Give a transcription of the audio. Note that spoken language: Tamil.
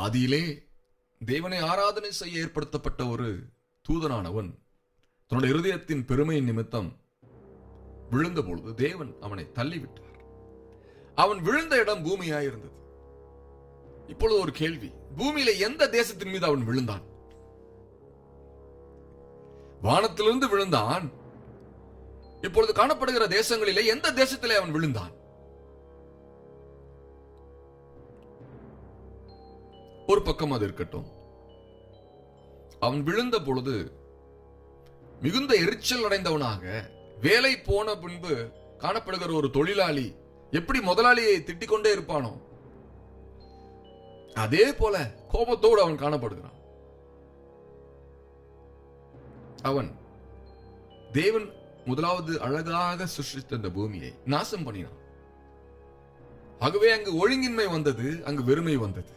ஆதியிலே தேவனை ஆராதனை செய்ய ஏற்படுத்தப்பட்ட ஒரு தூதனானவன் தன்னுடைய இருதயத்தின் பெருமையின் நிமித்தம் விழுந்த பொழுது தேவன் அவனை தள்ளிவிட்டார். அவன் விழுந்த இடம் பூமியாயிருந்தது. இப்பொழுது ஒரு கேள்வி, பூமியில எந்த தேசத்தின் மீது அவன் விழுந்தான்? வானத்திலிருந்து விழுந்தான். இப்பொழுது காணப்படுகிற தேசங்களிலே எந்த தேசத்திலே அவன் விழுந்தான்? ஒரு பக்கம் அது இருக்கட்டும். அவன் விழுந்த பொழுது மிகுந்த எரிச்சல் அடைந்தவனாக, வேலை போன பின்பு காணப்படுகிற ஒரு தொழிலாளி எப்படி முதலாளியை திட்டிக் கொண்டே இருப்பானோ அதே போல கோபத்தோடு அவன் காணப்படுகிறான். அவன் தேவன் முதலாவது அழகாக சிருஷ்டித்த இந்த பூமியை நாசம் பண்ணினான். ஆகவே அங்கு ஒழுங்கின்மை வந்தது, அங்கு வெறுமை வந்தது.